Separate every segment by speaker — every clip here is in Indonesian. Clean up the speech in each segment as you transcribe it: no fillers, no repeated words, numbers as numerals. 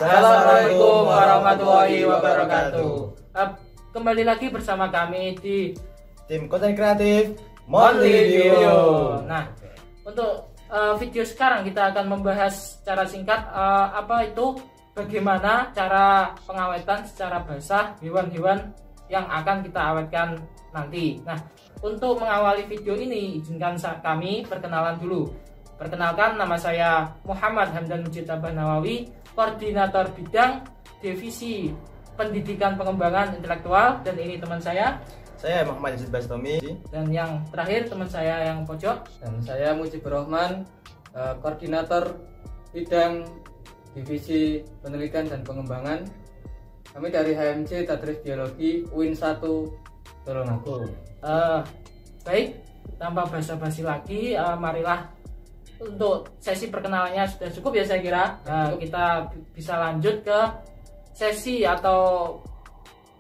Speaker 1: Assalamualaikum warahmatullahi wabarakatuh. Kembali lagi bersama kami di
Speaker 2: tim konten kreatif
Speaker 1: Monthly Video. Nah, untuk video sekarang kita akan membahas secara singkat apa itu bagaimana cara pengawetan secara basah hewan-hewan yang akan kita awetkan nanti. Nah, untuk mengawali video ini izinkan kami perkenalan dulu. Perkenalkan, nama saya Muhammad Hamdan Mujitaba Nawawi, Koordinator Bidang Divisi Pendidikan Pengembangan Intelektual, dan ini teman saya
Speaker 2: Muhammad Yazid Bastomi,
Speaker 1: dan yang terakhir teman saya yang pojok,
Speaker 3: dan saya Mujibur Rahman, Koordinator Bidang Divisi Penelitian dan Pengembangan. Kami dari HMC Tadris Biologi UIN 1 Tulungagung.
Speaker 1: Baik, tanpa basa-basi lagi, marilah untuk sesi perkenalannya sudah cukup ya saya kira. Kita bisa lanjut ke sesi atau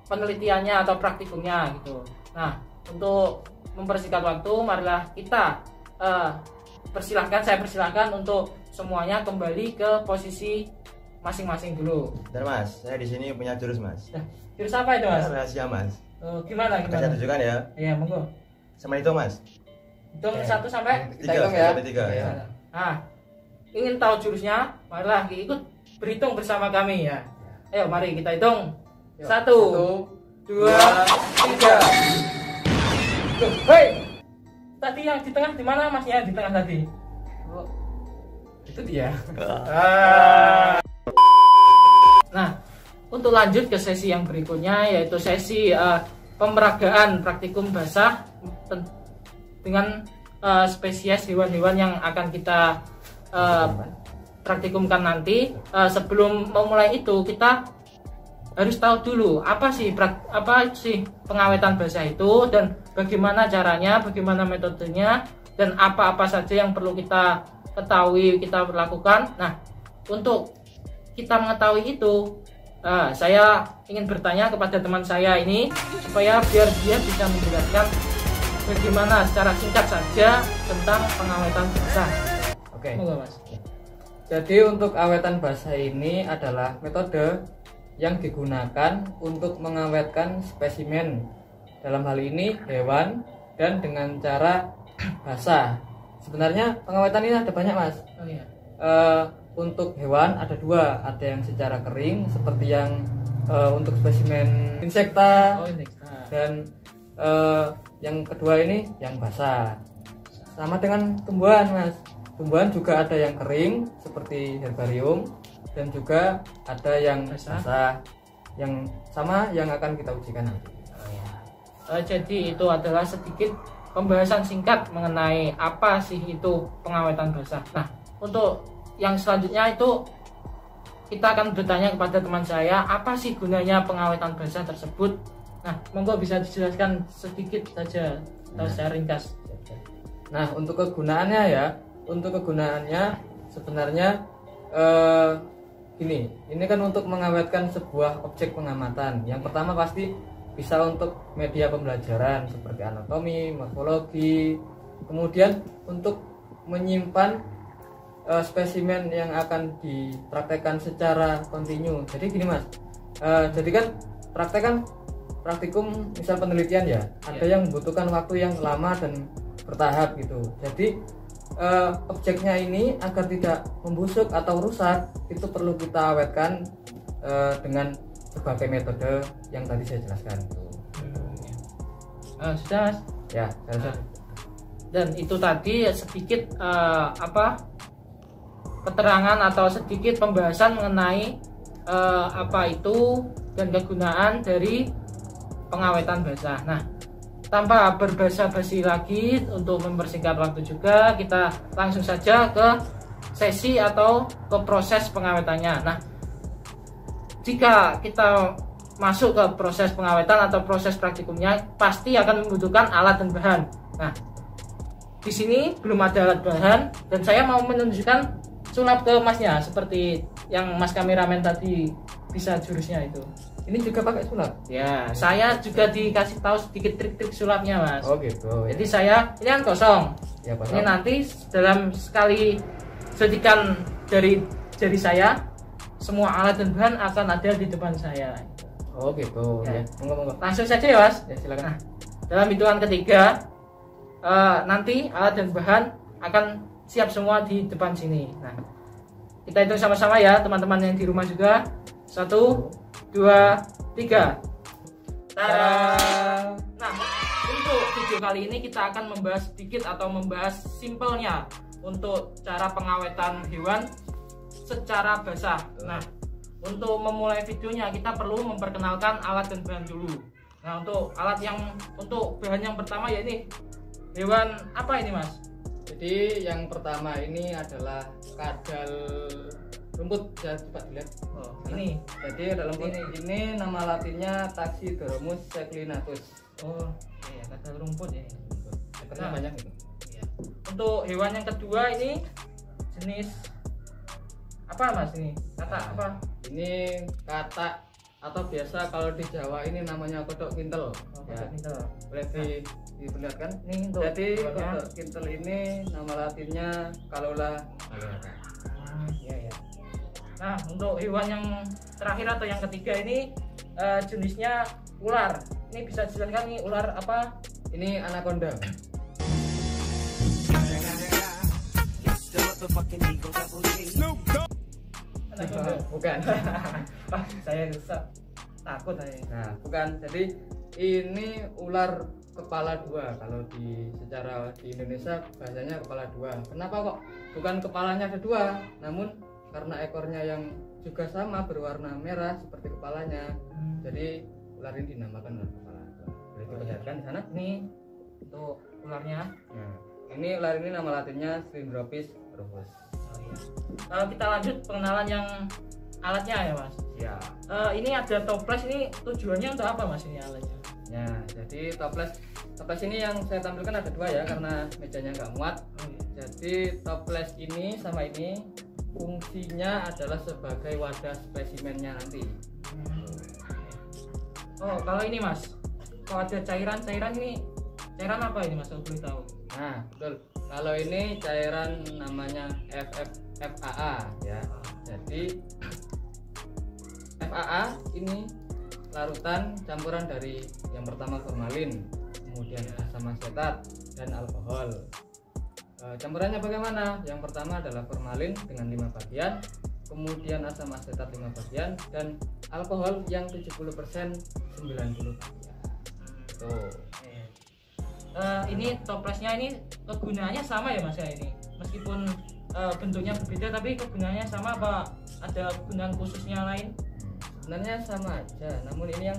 Speaker 1: penelitiannya atau praktikumnya gitu. Nah, untuk mempersingkat waktu, marilah kita saya persilahkan untuk semuanya kembali ke posisi masing-masing dulu.
Speaker 2: Dan Mas, saya di sini punya jurus Mas.
Speaker 1: Nah, jurus apa itu Mas?
Speaker 2: Rahasia Mas.
Speaker 1: Gimana?
Speaker 2: Saya tunjukkan ya.
Speaker 1: Iya, monggo.
Speaker 2: Sama itu Mas.
Speaker 1: Hitung 1 sampai
Speaker 2: 3
Speaker 3: ya.
Speaker 2: sampai 3 ya.
Speaker 1: Nah, ingin tahu jurusnya? Marilah ikut berhitung bersama kami ya. Ayo, mari kita hitung. 1, 2, 3. Hei, tadi yang di tengah di mana Masnya di tengah tadi?
Speaker 3: Oh, itu dia.
Speaker 1: Nah, untuk lanjut ke sesi yang berikutnya, yaitu sesi pemeragaan praktikum basah dengan spesies hewan-hewan yang akan kita praktikumkan nanti. Sebelum memulai itu, kita harus tahu dulu apa sih pengawetan basah itu, dan bagaimana caranya, bagaimana metodenya, dan apa-apa saja yang perlu kita ketahui, kita lakukan. Nah, untuk kita mengetahui itu, saya ingin bertanya kepada teman saya ini supaya biar dia bisa menjelaskan bagaimana secara singkat saja tentang pengawetan basah.
Speaker 3: Oke.
Speaker 1: Moga, Mas.
Speaker 3: Jadi untuk awetan basah ini adalah metode yang digunakan untuk mengawetkan spesimen, dalam hal ini hewan, dan dengan cara basah. Sebenarnya pengawetan ini ada banyak Mas.
Speaker 1: Oh iya.
Speaker 3: Untuk hewan ada 2, ada yang secara kering seperti yang untuk spesimen insekta, dan yang kedua ini yang basah. Sama dengan tumbuhan Mas. Tumbuhan juga ada yang kering seperti herbarium, dan juga ada yang basah, yang sama yang akan kita ujikan nanti.
Speaker 1: Jadi itu adalah sedikit pembahasan singkat mengenai apa sih itu pengawetan basah. Nah, untuk yang selanjutnya itu kita akan bertanya kepada teman saya, apa sih gunanya pengawetan basah tersebut. Nah, monggo bisa dijelaskan sedikit saja atau secara ringkas.
Speaker 3: Nah, untuk kegunaannya ya, sebenarnya ini kan untuk mengawetkan sebuah objek pengamatan. Yang pertama pasti bisa untuk media pembelajaran seperti anatomi, morfologi, kemudian untuk menyimpan spesimen yang akan dipraktekkan secara kontinu. Jadi gini Mas, jadi kan praktikum misal penelitian ya, ada yang membutuhkan waktu yang lama dan bertahap gitu. Jadi objeknya ini agar tidak membusuk atau rusak, itu perlu kita awetkan dengan berbagai metode yang tadi saya jelaskan.
Speaker 1: Sudah Mas?
Speaker 3: Ya, sudah.
Speaker 1: Dan itu tadi sedikit keterangan atau sedikit pembahasan mengenai apa itu dan kegunaan dari pengawetan basah. Nah, tanpa berbasa-basi lagi, untuk mempersingkat waktu juga, kita langsung saja ke sesi atau ke proses pengawetannya. Nah, jika kita masuk ke proses pengawetan atau proses praktikumnya, pasti akan membutuhkan alat dan bahan. Nah, di sini belum ada alat bahan, dan saya mau menunjukkan sulap ke Masnya seperti yang Mas kameramen tadi bisa jurusnya itu.
Speaker 3: Ini juga pakai sulap?
Speaker 1: Ya, saya juga dikasih tahu sedikit trik-trik sulapnya Mas.
Speaker 3: Oh gitu.
Speaker 1: Jadi ini kan kosong.
Speaker 3: Ya, kosong.
Speaker 1: Ini nanti dalam sekali setikan dari jari saya semua alat dan bahan akan ada di depan saya.
Speaker 3: Oh gitu ya. Monggo.
Speaker 1: Langsung saja ya Mas.
Speaker 3: Ya silakan.
Speaker 1: Nah, dalam hitungan ketiga nanti alat dan bahan akan siap semua di depan sini. Nah, kita hitung sama-sama ya teman-teman yang di rumah juga. 1, 2, 3. Tada. Nah, untuk video kali ini kita akan membahas sedikit atau membahas simpelnya untuk cara pengawetan hewan secara basah. Nah, untuk memulai videonya kita perlu memperkenalkan alat dan bahan dulu. Nah, untuk bahan yang pertama ya ini hewan apa ini Mas?
Speaker 3: Jadi yang pertama ini adalah kadal rumput, ya coba dilihat.
Speaker 1: Oh, ini.
Speaker 3: Jadi kadal rumput ini nama latinnya Taxidermus seclinatus.
Speaker 1: Oh, iya kadal rumput ya.
Speaker 3: Ekornya banyak itu.
Speaker 1: Iya. Untuk hewan yang kedua ini jenis apa Mas ini? Kata apa?
Speaker 3: Ini katak atau biasa kalau di Jawa ini namanya kodok kintel.
Speaker 1: Oh,
Speaker 3: Ya.
Speaker 1: Kintel.
Speaker 3: Boleh diperlihatkan?
Speaker 1: Ini untuk
Speaker 3: Jadi
Speaker 1: hewannya.
Speaker 3: kodok kintel ini nama latinnya Calula calora.
Speaker 1: Iya ya. Nah, untuk hewan yang terakhir atau yang ketiga ini jenisnya ular. Ini bisa dijelaskan nih ular apa?
Speaker 3: Ini anaconda.
Speaker 1: Anaconda.
Speaker 3: Bukan.
Speaker 1: Ah, saya rusak. Takut saya.
Speaker 3: Nah, bukan. Jadi ini ular kepala dua. Kalau secara di Indonesia bahasanya kepala dua. Kenapa kok bukan kepalanya ada dua? Namun karena ekornya yang juga sama berwarna merah seperti kepalanya. Jadi ular ini dinamakan ular kepala dua. Boleh diperlihatkan di sana?
Speaker 1: Ini untuk ularnya.
Speaker 3: Nah, ini ular ini nama latinnya Cylindropis rufus.
Speaker 1: Oh, iya. Kita lanjut pengenalan yang alatnya ya Mas.
Speaker 3: Ya.
Speaker 1: Ini ada toples, ini tujuannya untuk apa Mas ini alatnya?
Speaker 3: Ya, jadi toples ini yang saya tampilkan ada dua ya karena mejanya nggak muat.
Speaker 1: Oh, iya.
Speaker 3: Jadi toples ini sama ini fungsinya adalah sebagai wadah spesimennya nanti.
Speaker 1: Oh, kalau ini Mas, kalau ada cairan ini cairan apa ini Mas? Kalau boleh tahu?
Speaker 3: Nah, betul. Kalau ini cairan namanya FAA ya. Jadi FAA ini larutan campuran dari yang pertama formalin, kemudian asam asetat dan alkohol. Campurannya bagaimana? Yang pertama adalah formalin dengan 5 bagian, kemudian asam asetat 5 bagian dan alkohol yang 70% 90 bagian. Tuh.
Speaker 1: Ini toplesnya ini kegunaannya sama ya Mas ya ini? Meskipun bentuknya berbeda tapi kegunaannya sama apa ada kegunaan khususnya lain?
Speaker 3: Sebenarnya sama aja, namun ini yang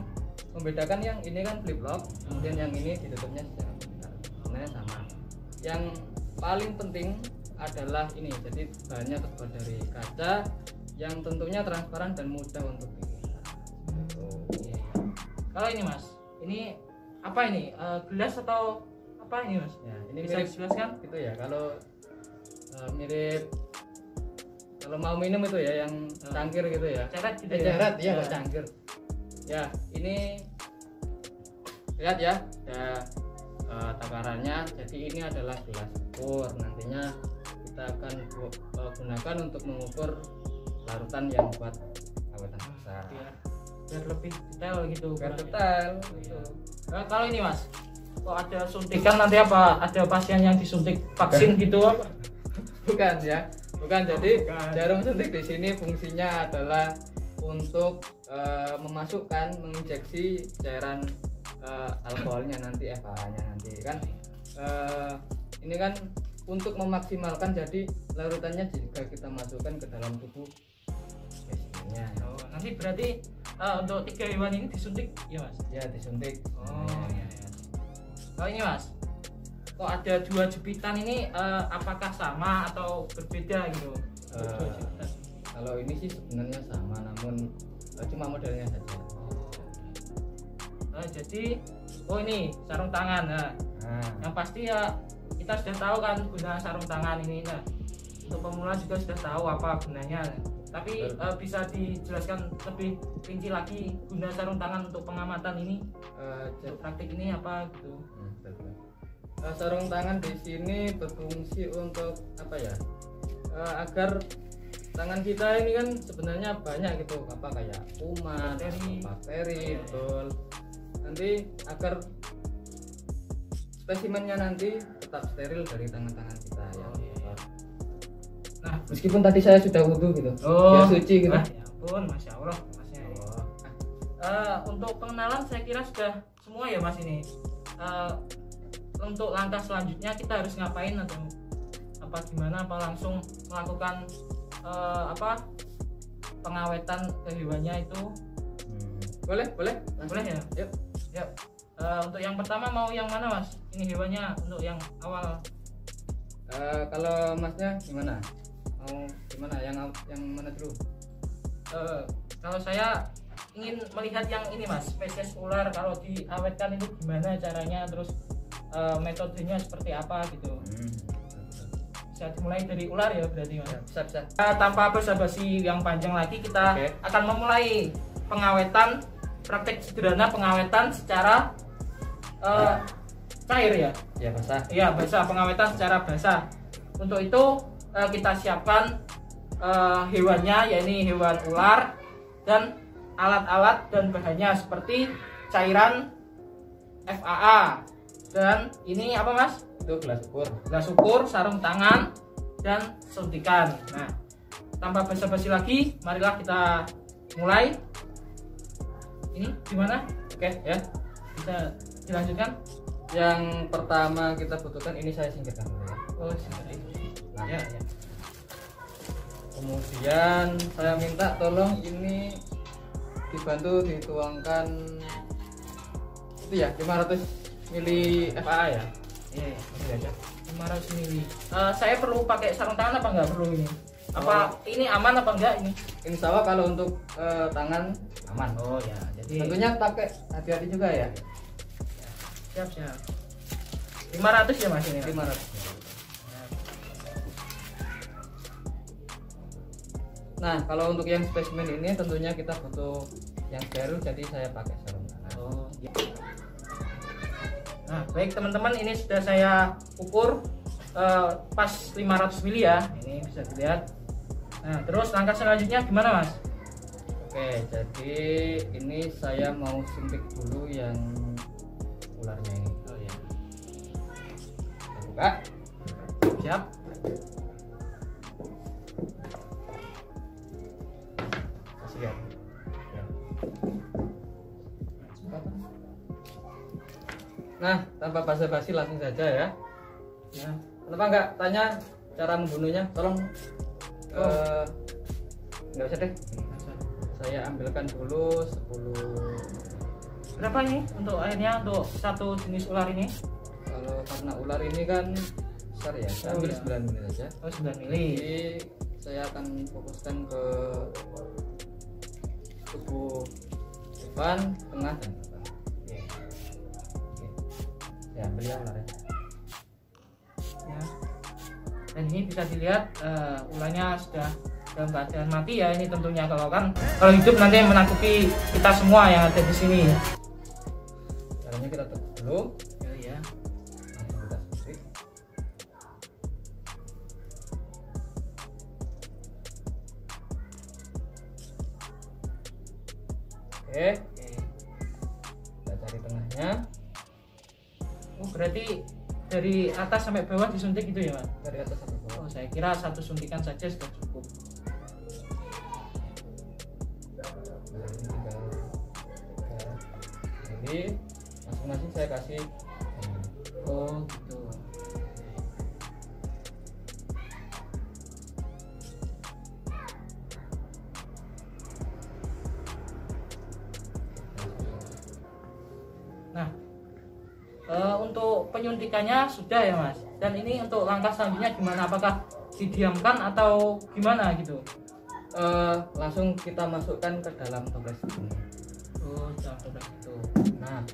Speaker 3: membedakan yang ini kan flip lock, kemudian yang ini ditutupnya secara vertikal. Sebenarnya sama. Yang paling penting adalah ini, jadi bahannya terbuat dari kaca yang tentunya transparan dan mudah untuk dilihat.
Speaker 1: Iya. Kalau ini Mas, ini apa ini? Gelas atau apa ini Mas?
Speaker 3: Ya, ini
Speaker 1: Bisa
Speaker 3: mirip
Speaker 1: dijelaskan?
Speaker 3: gitu ya. Kalau mirip kalau mau minum itu ya yang cangkir gitu ya.
Speaker 1: Ceret gitu ya?
Speaker 3: Ceret ya, cangkir. Ya, ini lihat ya, ada takarannya. Jadi ini adalah gelas ukur. Nantinya kita akan gunakan untuk mengukur larutan yang buat awetan besar.
Speaker 1: Biar lebih detail gitu.
Speaker 3: Biar detail.
Speaker 1: Gitu. Kalau ini Mas, kok ada suntikan nanti apa? Ada pasien yang disuntik vaksin gitu apa?
Speaker 3: Bukan ya. Bukan, jadi jarum suntik di sini fungsinya adalah untuk memasukkan, menginjeksi cairan alkoholnya nanti, FAA-nya nanti kan. Ini kan untuk memaksimalkan, jadi larutannya jika kita masukkan ke dalam tubuh spesimennya.
Speaker 1: Oh, nanti berarti untuk 3 hewan ini disuntik ya Mas?
Speaker 3: Ya, disuntik.
Speaker 1: Oh iya. Kalau ini Mas, kok ada 2 jepitan ini apakah sama atau berbeda gitu?
Speaker 3: Kalau ini sih sebenarnya sama, namun cuma modelnya saja.
Speaker 1: Jadi, oh ini sarung tangan. Nah, yang pasti ya kita sudah tahu kan guna sarung tangan ini. Nah, untuk pemula juga sudah tahu apa gunanya. Tapi bisa dijelaskan lebih rinci lagi guna sarung tangan untuk pengamatan ini, untuk praktik ini apa gitu?
Speaker 3: Sarung tangan di sini berfungsi untuk apa ya? Agar tangan kita ini kan sebenarnya banyak gitu, apa kayak kuman, bakteri, betul. Nanti agar spesimennya nanti tetap steril dari tangan-tangan kita ya. Nah, meskipun tadi saya sudah wudhu gitu, biar suci gitu.
Speaker 1: Ya ampun, masya Allah, masnya. Untuk pengenalan saya kira sudah semua ya mas ini. Untuk langkah selanjutnya kita harus ngapain atau apa gimana? Apa langsung melakukan pengawetan ke hewannya itu?
Speaker 3: Boleh
Speaker 1: ya. Yuk. Untuk yang pertama mau yang mana mas? Ini hewannya untuk yang awal.
Speaker 3: Kalau masnya gimana? Mau gimana? Yang mana dulu?
Speaker 1: Kalau saya ingin melihat yang ini mas, spesies ular kalau diawetkan itu gimana caranya, terus metodenya seperti apa gitu. Bisa dimulai dari ular ya berarti mas.
Speaker 3: Bisa.
Speaker 1: Tanpa basa-basi yang panjang lagi, kita akan memulai pengawetan, praktek sederhana pengawetan secara cair ya.
Speaker 3: Ya basah.
Speaker 1: Iya basah, pengawetan secara basah. Untuk itu kita siapkan hewannya, yaitu hewan ular, dan alat-alat dan bahannya seperti cairan FAA, dan ini apa mas?
Speaker 3: Itu gelas
Speaker 1: ukur, sarung tangan, dan suntikan. Nah, tanpa basa-basi lagi, marilah kita mulai. Ini gimana? Oke ya, bisa dilanjutkan.
Speaker 3: Yang pertama kita butuhkan, ini saya singkirkan dulu ya.
Speaker 1: Oh singkirkan.
Speaker 3: Nah, ya. Kemudian saya minta tolong ini dibantu dituangkan itu ya 500 mili FAA ya.
Speaker 1: Iya, ini aja 500 mili. Saya perlu pakai sarung tangan apa enggak perlu ini? Apa ini aman apa enggak ini?
Speaker 3: Insya Allah kalau untuk tangan aman.
Speaker 1: Oh ya, jadi
Speaker 3: tentunya pakai hati-hati juga ya.
Speaker 1: Siap. 500 ya mas ini.
Speaker 3: 500. Nah, kalau untuk yang spesimen ini tentunya kita butuh yang steril, jadi saya pakai sarung tangan.
Speaker 1: Oh, iya. Nah, baik teman-teman, ini sudah saya ukur pas 500 mili ya. Ini bisa dilihat. Nah, terus langkah selanjutnya gimana, Mas?
Speaker 3: Oke, jadi ini saya mau suntik dulu yang ularnya ini.
Speaker 1: Oh ya.
Speaker 3: Kita buka.
Speaker 1: Siap.
Speaker 3: Ya. Nah, tanpa basa-basi langsung saja ya.
Speaker 1: Ya.
Speaker 3: Kenapa enggak tanya cara membunuhnya? Tolong. Enggak usah deh. Saya ambilkan dulu 10.
Speaker 1: Berapa ini untuk airnya untuk satu jenis ular ini?
Speaker 3: Kalau karena ular ini kan besar ya, saya ambil 9 mili saja.
Speaker 1: Oh, 9 mili.
Speaker 3: Jadi saya akan fokuskan ke tubuh depan, tengah, dan belakang. Oke. Ya, ambil ya ularnya.
Speaker 1: Ya. Dan ini bisa dilihat ularnya sudah dalam keadaan mati ya, ini tentunya. Kalau hidup nanti menangkupi kita semua yang ada di sini.
Speaker 3: Caranya kita tutup dulu.
Speaker 1: Ya.
Speaker 3: Langsung kita suntik. Oke. Kita cari tengahnya.
Speaker 1: Oh, berarti dari atas sampai bawah disuntik gitu ya, Mas?
Speaker 3: Dari atas sampai bawah.
Speaker 1: Oh, saya kira satu suntikan saja sudah cukup.
Speaker 3: Nah, ini tinggal 3. Jadi masing-masing saya kasih.
Speaker 1: Oh, gitu. Nah, untuk penyuntikannya sudah ya mas. Dan ini untuk langkah selanjutnya gimana? Apakah didiamkan atau gimana gitu?
Speaker 3: Langsung kita masukkan ke dalam toples ini.
Speaker 1: Oh, dalam toples itu.
Speaker 3: Nah,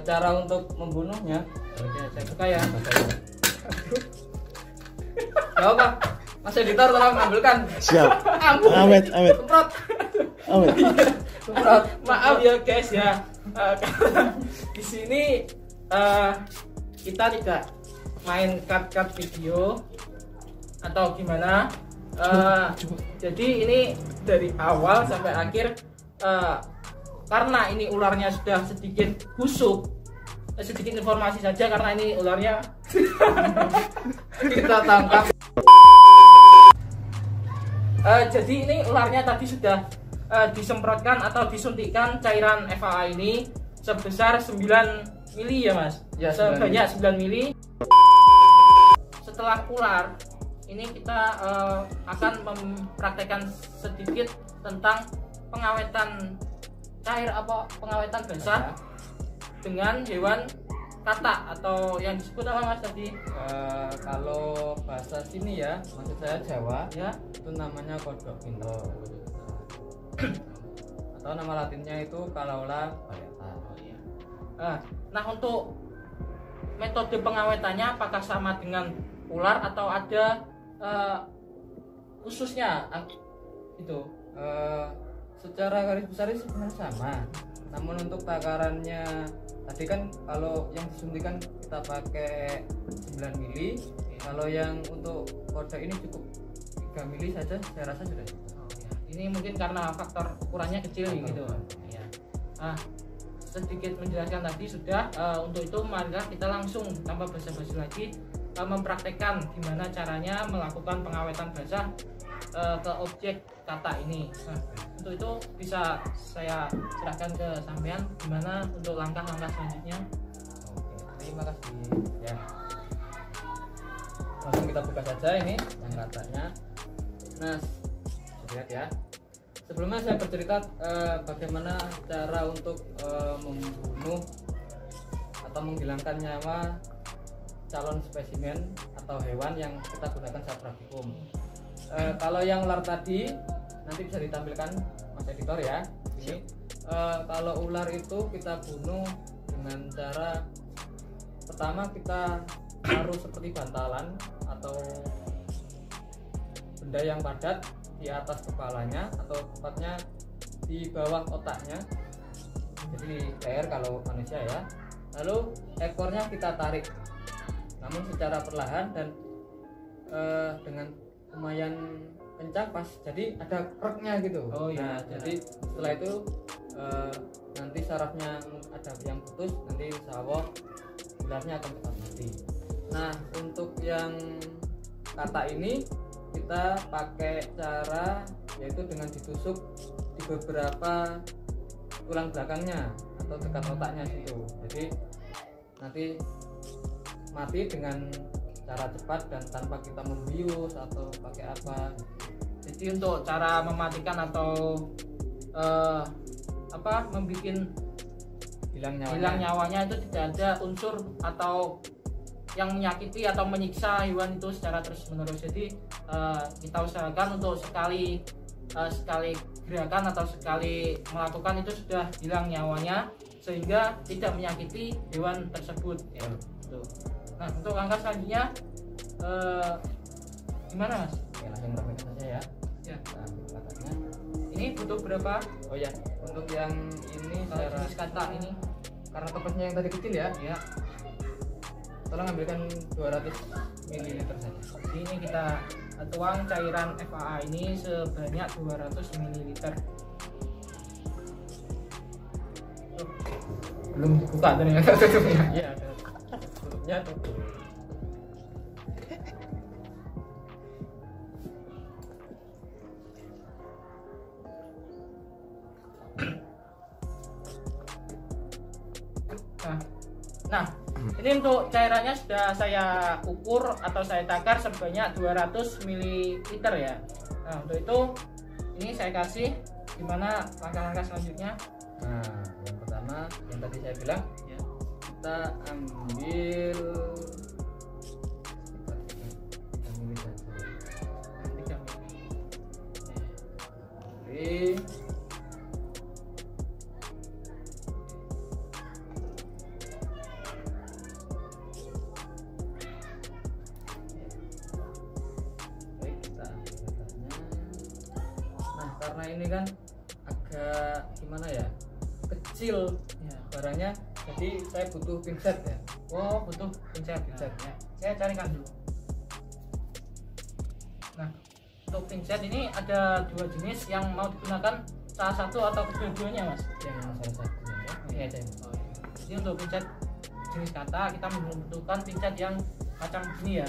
Speaker 3: cara untuk membunuhnya,
Speaker 1: Ya, saya buka ya.
Speaker 3: Gak apa, Mas editor tolong ambilkan.
Speaker 2: Siap.
Speaker 1: Ampun.
Speaker 2: Amit.
Speaker 1: Semprot.
Speaker 2: Amit.
Speaker 3: Semprot.
Speaker 1: Maaf ya guys ya. Di sini kita tidak main cut video atau gimana. Jadi ini dari awal sampai akhir karena ini ularnya sudah sedikit busuk, sedikit informasi saja karena ini ularnya kita tangkap. Jadi ini ularnya tadi sudah disemprotkan atau disuntikkan cairan FAA ini sebesar 9 mili ya Mas?
Speaker 3: Ya,
Speaker 1: sebanyak 9 mili. Setelah ular ini kita akan mempraktekkan sedikit tentang pengawetan cair pengawetan basah dengan hewan katak atau yang disebut apa Mas tadi?
Speaker 3: Kalau bahasa sini ya, maksud saya Jawa
Speaker 1: Ya,
Speaker 3: itu namanya kodok pinto atau nama latinnya itu Calaula variata.
Speaker 1: nah untuk metode pengawetannya apakah sama dengan ular atau ada khususnya itu?
Speaker 3: Secara garis besar sebenarnya sama, namun untuk takarannya tadi kan kalau yang disuntikan kita pakai 9 mili, kalau yang untuk kodok ini cukup 3 mili saja saya rasa sudah cukup.
Speaker 1: Ini mungkin karena faktor ukurannya kecil gitu ya. Sedikit menjelaskan tadi sudah. Untuk itu marilah kita langsung tanpa basa-basi lagi mempraktekkan gimana caranya melakukan pengawetan basah ke objek katak ini. Untuk itu bisa saya serahkan ke sampean gimana untuk langkah-langkah selanjutnya.
Speaker 3: Oke, terima kasih ya. Langsung kita buka saja ini yang kataknya. Nah, lihat ya. Sebelumnya saya bercerita bagaimana cara untuk membunuh atau menghilangkan nyawa calon spesimen atau hewan yang kita gunakan saat praktikum. Kalau yang ular tadi nanti bisa ditampilkan Mas Editor ya. Ini kalau ular itu kita bunuh dengan cara pertama kita taruh seperti bantalan atau benda yang padat di atas kepalanya atau tepatnya di bawah otaknya, jadi di leher kalau manusia ya. Lalu ekornya kita tarik, namun secara perlahan dan dengan lumayan kencang pas jadi ada kreknya gitu. Nah, jadi setelah itu nanti sarafnya ada yang putus, nanti insya Allah ularnya akan cepat mati. Nah, untuk yang katak ini kita pakai cara yaitu dengan ditusuk di beberapa tulang belakangnya atau dekat otaknya situ. Jadi nanti mati dengan cara cepat dan tanpa kita membius atau pakai apa.
Speaker 1: Jadi untuk cara mematikan atau membuat hilang nyawanya itu tidak ada unsur atau yang menyakiti atau menyiksa hewan itu secara terus menerus. Jadi kita usahakan untuk sekali gerakan atau sekali melakukan itu sudah hilang nyawanya sehingga tidak menyakiti hewan tersebut ya. Nah, untuk langkah selanjutnya gimana Mas?
Speaker 3: Oke, langsung praktekkan saja ya.
Speaker 1: Ya.
Speaker 3: Nah,
Speaker 1: ini butuh berapa?
Speaker 3: Oh ya, untuk yang ini
Speaker 1: Kalau jenis katak ini
Speaker 3: karena topesnya yang tadi kecil ya.
Speaker 1: ya,
Speaker 3: Tolong ambilkan 200 ml saja.
Speaker 1: ini kita tuang cairan FAA ini sebanyak 200 ml. Belum dibuka ternyata tutupnya.
Speaker 3: Iya, tutupnya tuh.
Speaker 1: Nah, ini untuk cairannya sudah saya ukur atau saya takar sebanyak 200 ml ya. Nah, untuk itu ini saya kasih gimana langkah-langkah selanjutnya.
Speaker 3: Nah, yang pertama yang tadi saya bilang
Speaker 1: Ya.
Speaker 3: kita ambil 3 mili saja.
Speaker 1: 3 ml.
Speaker 3: Oke. Karena ini kan agak gimana ya, kecil
Speaker 1: Ya.
Speaker 3: barangnya, jadi saya butuh pinset ya.
Speaker 1: Oh, butuh pinset.
Speaker 3: Pinset.
Speaker 1: Ya. Saya carikan dulu. Nah, untuk pincet ini ada dua jenis yang mau digunakan salah satu atau kedua-duanya mas?
Speaker 3: Yang salah satu ya. Ini aja.
Speaker 1: Jadi untuk pincet jenis kata kita membutuhkan pincet yang macam gini ya.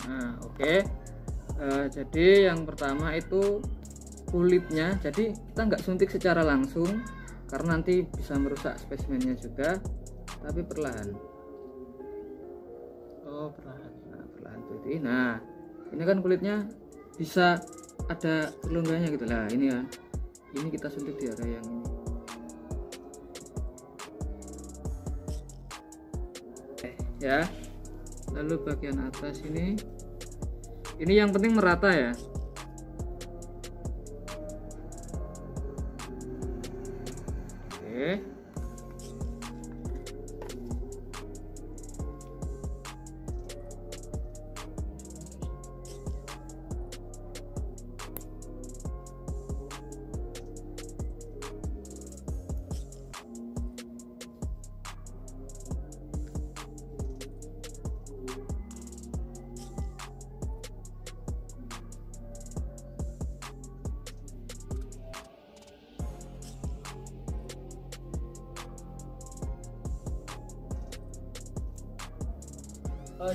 Speaker 3: Nah, oke. Jadi yang pertama itu kulitnya. Jadi kita nggak suntik secara langsung karena nanti bisa merusak spesimennya juga, tapi perlahan.
Speaker 1: Oh, perlahan.
Speaker 3: Nah, perlahan seperti ini. Nah, ini kan kulitnya bisa ada perlongganya gitu lah. Ini ya. Ini kita suntik di area yang ini. Ya. Lalu bagian atas ini yang penting merata ya. Oke.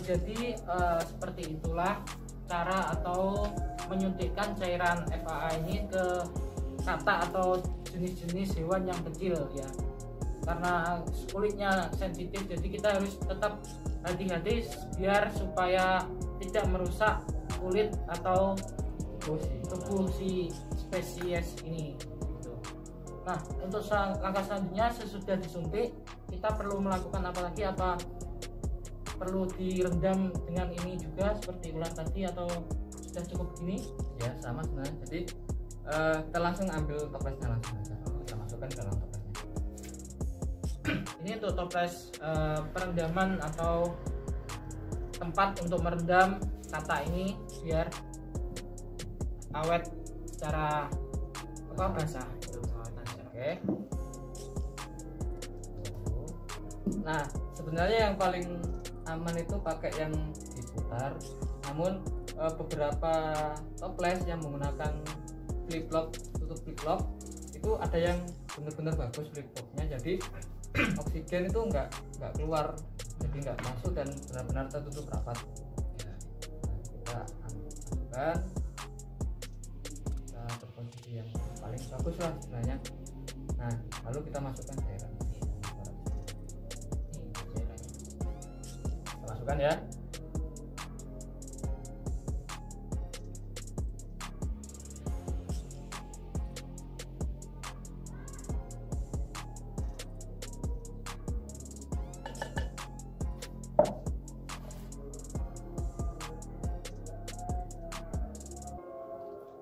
Speaker 1: Jadi seperti itulah cara atau menyuntikkan cairan FAA ini ke kata atau jenis-jenis hewan yang kecil ya, karena kulitnya sensitif jadi kita harus tetap hati-hati biar supaya tidak merusak kulit atau tubuh si spesies ini gitu. Nah, untuk langkah selanjutnya sesudah disuntik kita perlu melakukan apa lagi? Apa perlu direndam dengan ini juga seperti ular tadi atau sudah cukup gini?
Speaker 3: Ya sama sebenarnya. Jadi kita langsung ambil toplesnya langsung aja. Kita masukkan ke dalam toplesnya.
Speaker 1: Ini untuk toples perendaman atau tempat untuk merendam kata ini biar awet secara basah.
Speaker 3: Oke. Nah, sebenarnya yang paling aman itu pakai yang diputar, namun beberapa toples yang menggunakan flip lock, tutup flip lock itu ada yang benar-benar bagus flip locknya, jadi oksigen itu nggak keluar, jadi nggak masuk dan benar-benar tertutup rapat. Nah, kita masukkan, kita berposisi yang paling bagus lah sebenarnya. Nah, lalu kita masukkan cairan. Masukkan ya.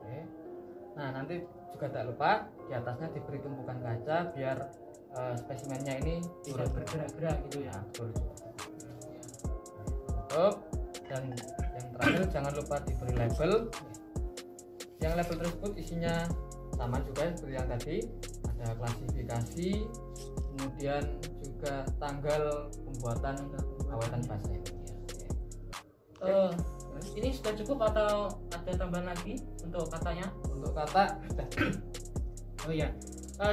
Speaker 3: Oke. Nah, nanti juga tak lupa di atasnya diberi tumpukan kaca biar spesimennya ini
Speaker 1: tidak bergerak-gerak gitu ya.
Speaker 3: Betul. Dan yang terakhir jangan lupa diberi label. Yang label tersebut isinya sama juga seperti yang tadi, ada klasifikasi, kemudian juga tanggal pembuatan awetan basah ini.
Speaker 1: Ini sudah cukup atau ada tambahan lagi untuk katanya?
Speaker 3: Untuk kata sudah.
Speaker 1: Oh ya.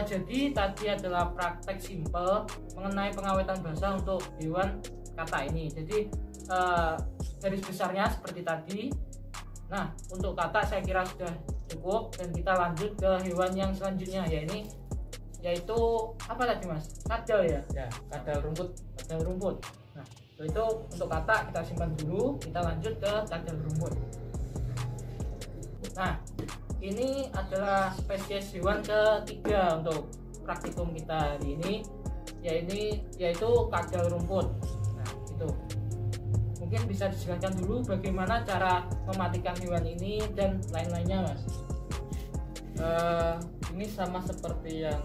Speaker 1: Jadi tadi adalah praktek simpel mengenai pengawetan basah untuk hewan kata ini. Jadi garis besarnya seperti tadi. Nah, untuk kata saya kira sudah cukup dan kita lanjut ke hewan yang selanjutnya yaitu apa tadi mas? Kadal ya?
Speaker 3: Ya, kadal rumput.
Speaker 1: Kadal rumput. Nah, itu untuk kata kita simpan dulu, kita lanjut ke kadal rumput. Nah, ini adalah spesies hewan ketiga untuk praktikum kita hari ini, yaitu kadal rumput. Nah, itu mungkin bisa dijelaskan dulu bagaimana cara mematikan hewan ini dan lain-lainnya mas.
Speaker 3: Ini sama seperti yang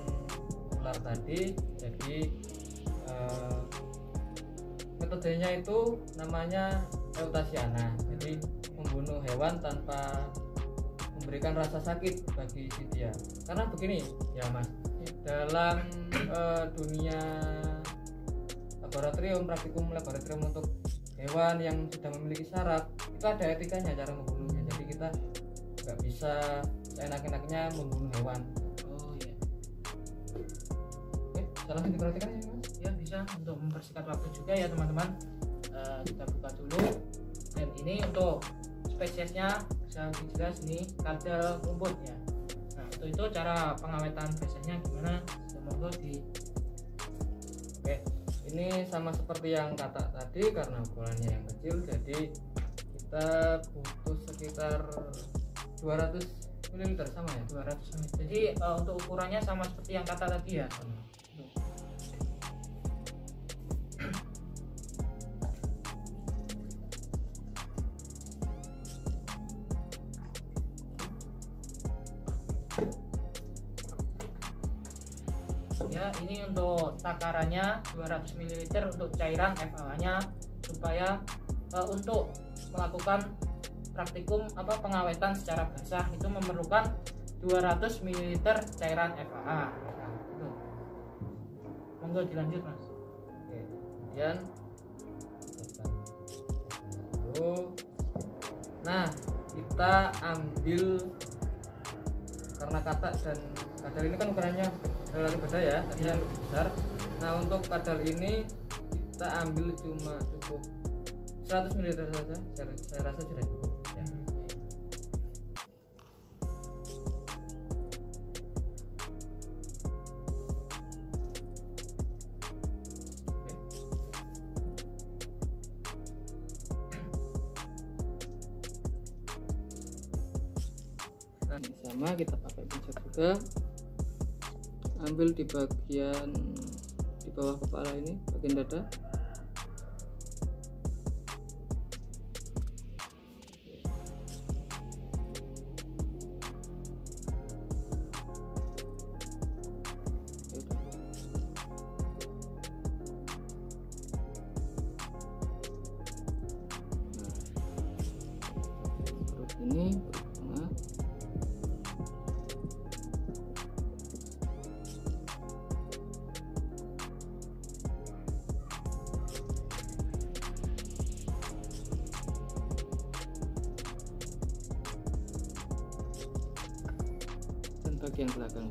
Speaker 3: ular tadi, jadi metodenya itu namanya eutasiana, jadi membunuh hewan tanpa memberikan rasa sakit bagi si dia. Karena begini ya mas, dalam dunia praktikum laboratorium untuk hewan yang sudah memiliki saraf itu ada etikanya cara membunuhnya. Jadi kita nggak bisa seenak-enaknya membunuh hewan.
Speaker 1: Oh iya.
Speaker 3: Oke, salah diperhatikan ya Mas?
Speaker 1: Ya bisa, untuk mempersingkat waktu juga ya teman-teman. Kita buka dulu. Dan ini untuk spesiesnya bisa lebih jelas, ini kadal rumput ya. Nah untuk itu cara pengawetan basahnya gimana? Semoga di.
Speaker 3: Oke, ini sama seperti yang kata tadi, karena ukurannya yang kecil jadi kita butuh sekitar 200 ml sama ya,
Speaker 1: 200 ml. Jadi untuk ukurannya sama seperti yang kata tadi ya. Ya, ini untuk takarannya 200 ml untuk cairan FAA nya, supaya untuk melakukan praktikum pengawetan secara basah itu memerlukan 200 ml cairan FAA. Monggo dilanjut Mas.
Speaker 3: Oke, kemudian nah kita ambil, karena katak dan kadal ini kan ukurannya relatif beda ya, tadi yang lebih besar. Nah untuk kadal ini kita ambil cuma cukup 100 ml saja, saya rasa sudah cukup ya. Nah ini sama, kita pakai pincet juga, ambil di bagian di bawah kepala ini, bagian dada. Perut ini, perut tengah. Bagian belakang.